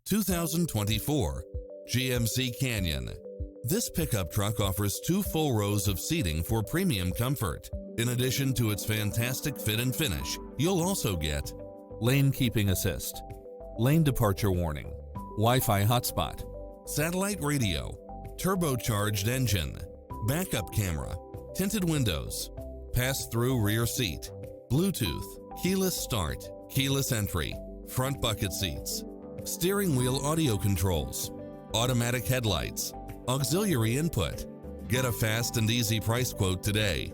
2024 GMC Canyon. This pickup truck offers 2 full rows of seating for premium comfort. In addition to its fantastic fit and finish, you'll also get lane keeping assist, lane departure warning, Wi-Fi hotspot, satellite radio, turbocharged engine, backup camera, tinted windows, pass-through rear seat, Bluetooth, keyless start, keyless entry, front bucket seats, steering wheel audio controls, automatic headlights, auxiliary input. Get a fast and easy price quote today